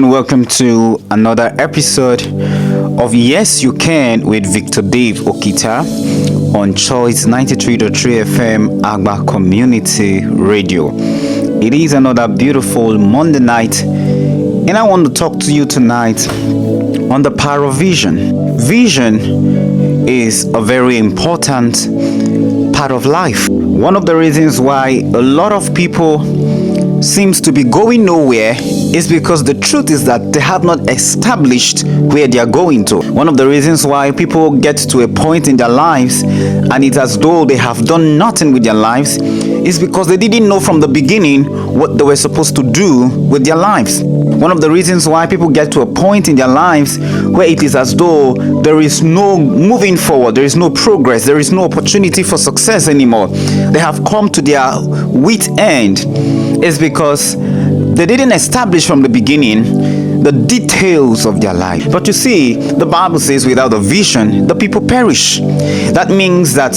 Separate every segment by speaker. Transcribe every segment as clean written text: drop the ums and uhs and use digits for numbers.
Speaker 1: Welcome to another episode of Yes You Can with Victor Dave Okita on Choice 93.3 FM Agba Community Radio. It is another beautiful Monday night, and I want to talk to you tonight on the power of vision. Vision is a very important part of life. One of the reasons why a lot of people seems to be going nowhere is because the truth is that they have not established where they are going to. One of the reasons why people get to a point in their lives and it's as though they have done nothing with their lives is because they didn't know from the beginning what they were supposed to do with their lives. One of the reasons why people get to a point in their lives where it is as though there is no moving forward, there is no progress, there is no opportunity for success anymore. They have come to their wit end is because they didn't establish from the beginning the details of their life. But you see, the Bible says without a vision, the people perish. That means that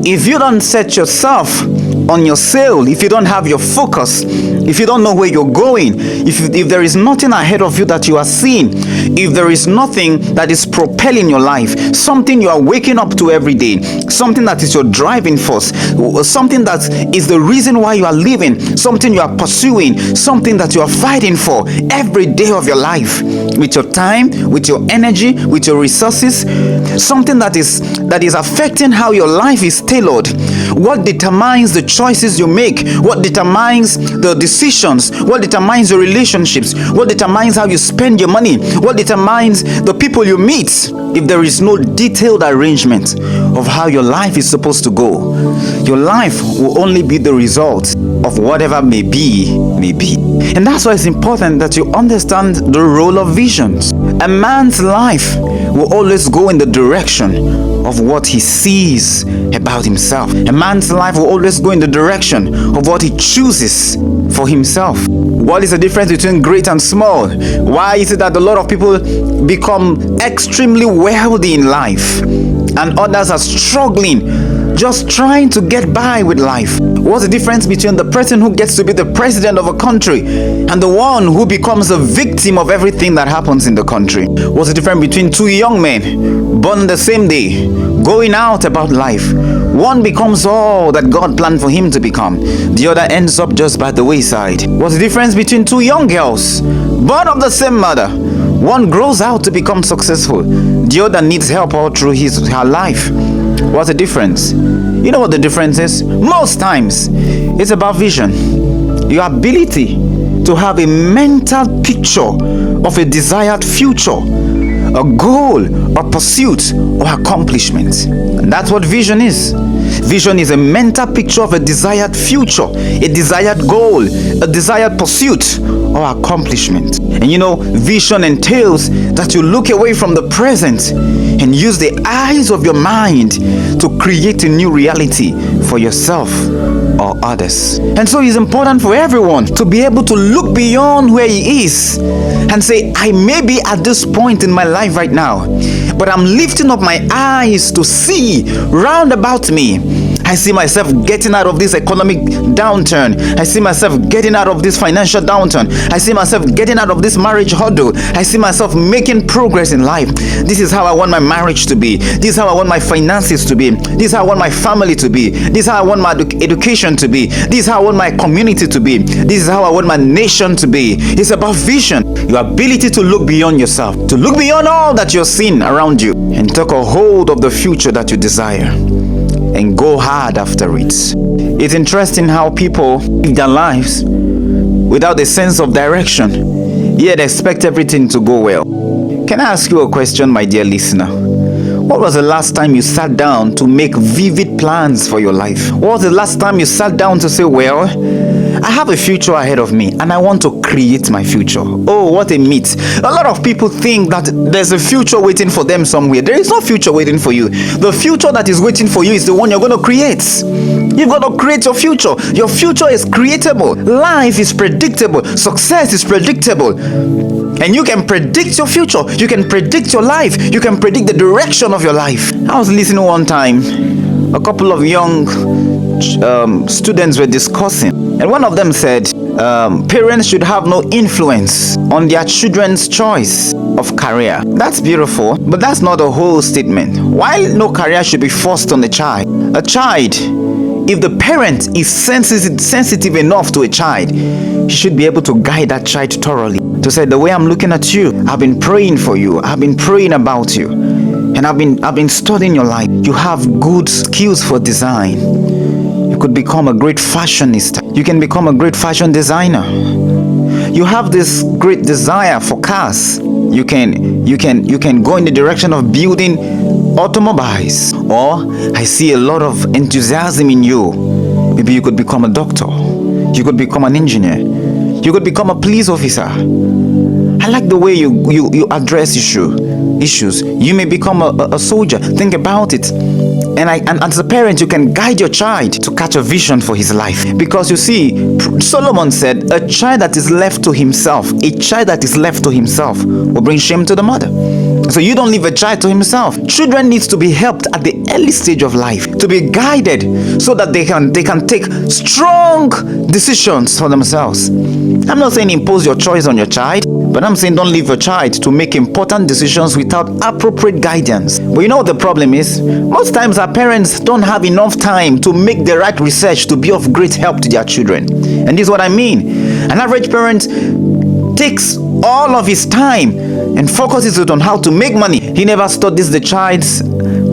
Speaker 1: if you don't set yourself on your sail, if you don't have your focus, if you don't know where you're going, if there is nothing ahead of you that you are seeing, if there is nothing that is propelling your life, something you are waking up to every day, something that is your driving force, something that is the reason why you are living, something you are pursuing, something that you are fighting for every day of your life, with your time, with your energy, with your resources, something that is affecting how your life is tailored. What determines the choices you make? What determines the decisions? What determines your relationships? What determines how you spend your money? What determines the people you meet? If there is no detailed arrangement of how your life is supposed to go, your life will only be the result of whatever may be. And that's why it's important that you understand the role of visions. A man's life will always go in the direction of what he sees about himself. A man's life will always go in the direction of what he chooses for himself. What is the difference between great and small? Why is it that a lot of people become extremely wealthy in life and others are struggling, just trying to get by with life? What's the difference between the person who gets to be the president of a country and the one who becomes a victim of everything that happens in the country? What's the difference between two young men born the same day, going out about life? One becomes all that God planned for him to become. The other ends up just by the wayside. What's the difference between two young girls born of the same mother? One grows out to become successful. The other needs help all through her life. What's the difference? You know what the difference is? Most times, it's about vision. Your ability to have a mental picture of a desired future, a goal, a pursuit, or accomplishment. And that's what vision is. Vision is a mental picture of a desired future, a desired goal, a desired pursuit, or accomplishment. And you know, vision entails that you look away from the present and use the eyes of your mind to create a new reality for yourself or others. And so it's important for everyone to be able to look beyond where he is and say, I may be at this point in my life right now, but I'm lifting up my eyes to see round about me. I see myself getting out of this economic downturn. I see myself getting out of this financial downturn. I see myself getting out of this marriage hurdle. I see myself making progress in life. This is how I want my marriage to be. This is how I want my finances to be. This is how I want my family to be. This is how I want my education to be. This is how I want my community to be. This is how I want my nation to be. It's about vision. Your ability to look beyond yourself, to look beyond all that you're seeing around you, and take a hold of the future that you desire and go hard after it. It's interesting how people live their lives without a sense of direction, yet expect everything to go well. Can I ask you a question, my dear listener? What was the last time you sat down to make vivid plans for your life? What was the last time you sat down to say, well, I have a future ahead of me and I want to create my future? Oh, what a myth. A lot of people think that there's a future waiting for them somewhere. There is no future waiting for you. The future that is waiting for you is the one you're going to create. You've got to create your future. Your future is creatable. Life is predictable. Success is predictable. And you can predict your future. You can predict your life. You can predict the direction of your life. I was listening one time. A couple of young students were discussing. And one of them said, Parents should have no influence on their children's choice of career. That's beautiful, but that's not the whole statement. While no career should be forced on a child, if the parent is sensitive enough to a child, he should be able to guide that child thoroughly. To say, the way I'm looking at you, I've been praying for you, I've been praying about you, and I've been studying your life. You have good skills for design. You could become a great fashionista. You can become a great fashion designer. You have this great desire for cars. You can go in the direction of building automobiles. Or I see a lot of enthusiasm in you. Maybe you could become a doctor. You could become an engineer. You could become a police officer. I like the way you address issues. You may become a soldier. Think about it. And as a parent, you can guide your child to catch a vision for his life. Because you see, Solomon said, a child that is left to himself will bring shame to the mother. So you don't leave a child to himself. Children needs to be helped at the early stage of life, to be guided so that they can take strong decisions for themselves. I'm not saying impose your choice on your child, but I'm saying don't leave your child to make important decisions without appropriate guidance. But you know what the problem is? Most times our parents don't have enough time to make the right research to be of great help to their children. And this is what I mean. An average parent takes all of his time and focuses it on how to make money. He never studies the child's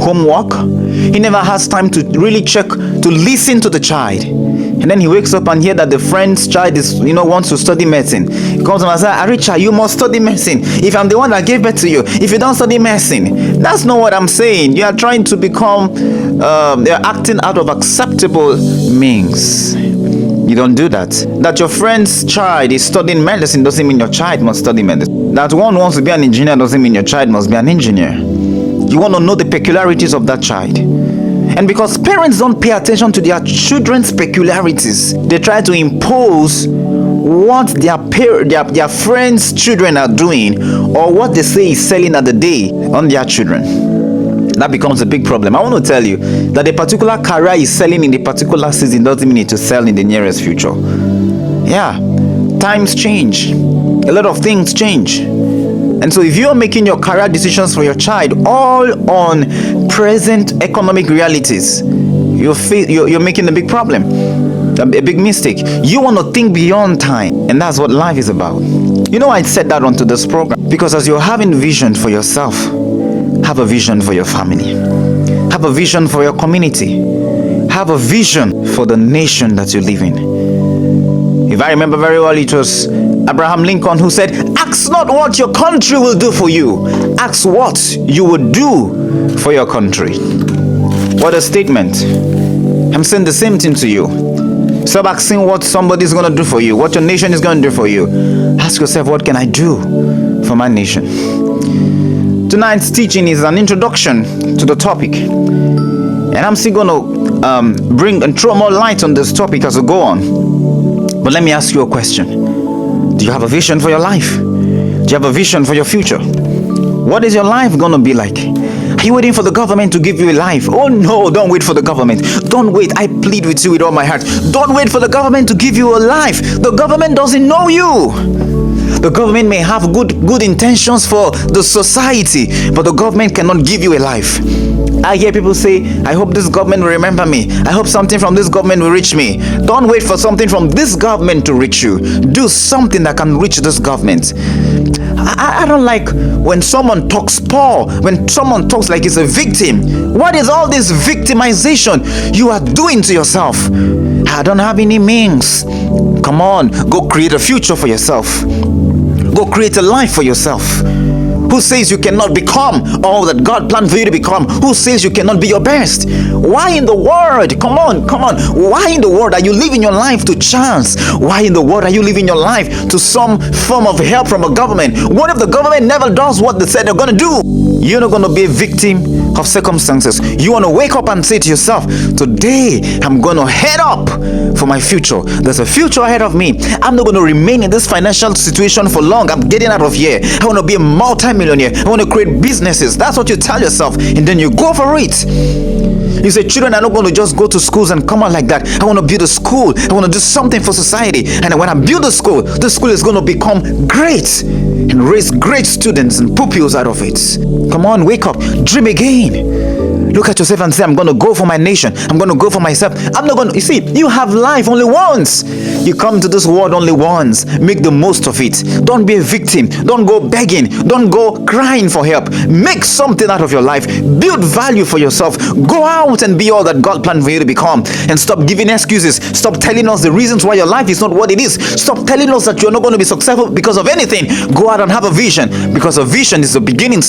Speaker 1: homework. He never has time to really to listen to the child. And then he wakes up and hears that the friend's child wants to study medicine. He comes and says, Aricha, you must study medicine. If I'm the one that gave birth to you, if you don't study medicine. That's not what I'm saying. You are trying to become, you're acting out of acceptable means. You don't do that. That your friend's child is studying medicine doesn't mean your child must study medicine. That one wants to be an engineer doesn't mean your child must be an engineer. You want to know the peculiarities of that child. And because parents don't pay attention to their children's peculiarities, they try to impose what their friends' children are doing or what they say is selling at the day on their children. That becomes a big problem. I want to tell you that a particular career is selling in the particular season doesn't mean it to sell in the nearest future. Yeah, times change. A lot of things change. And so if you're making your career decisions for your child all on present economic realities, you're making a big problem, a big mistake. You want to think beyond time, and that's what life is about. You know, I said that onto this program because as you're having vision for yourself, have a vision for your family. Have a vision for your community. Have a vision for the nation that you live in. If I remember very well, it was Abraham Lincoln who said, ask not what your country will do for you. Ask what you would do for your country. What a statement. I'm saying the same thing to you. Stop asking what somebody's going to do for you, what your nation is going to do for you. Ask yourself, what can I do for my nation? Tonight's teaching is an introduction to the topic, and I'm still going to bring and throw more light on this topic as we go on. But let me ask you a question. Do you have a vision for your life? Do you have a vision for your future? What is your life going to be like? Are you waiting for the government to give you a life? Oh no, don't wait for the government. Don't wait. I plead with you with all my heart. Don't wait for the government to give you a life. The government doesn't know you. The government may have good intentions for the society, but the government cannot give you a life. I hear people say, I hope this government will remember me. I hope something from this government will reach me. Don't wait for something from this government to reach you. Do something that can reach this government. I don't like when someone talks poor, when someone talks like he's a victim. What is all this victimization you are doing to yourself? I don't have any means. Come on, go create a future for yourself. Go create a life for yourself. Who says you cannot become all that God planned for you to become? Who says you cannot be your best? Why in the world? Come on. Why in the world are you living your life to chance? Why in the world are you living your life to some form of help from a government? What if the government never does what they said they're going to do? You're not going to be a victim of circumstances. You want to wake up and say to yourself, today I'm going to head up for my future. There's a future ahead of me. I'm not going to remain in this financial situation for long. I'm getting out of here. I want to be a multi-millionaire. I want to create businesses. That's what you tell yourself, and then you go for it. You say children are not going to just go to schools and come out like that. I want to build a school. I want to do something for society. And when I build a school, the school is going to become great and raise great students and pupils out of it. Come on, wake up, dream again. Look at yourself and say, I'm going to go for my nation. I'm going to go for myself. I'm not going to, you see, you have life only once. You come to this world only once. Make the most of it. Don't be a victim. Don't go begging. Don't go crying for help. Make something out of your life. Build value for yourself. Go out and be all that God planned for you to become. And stop giving excuses. Stop telling us the reasons why your life is not what it is. Stop telling us that you're not going to be successful because of anything. Go out and have a vision, because a vision is the beginning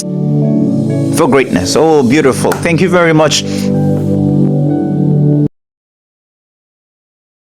Speaker 1: for greatness. Oh, beautiful. Thank you very much,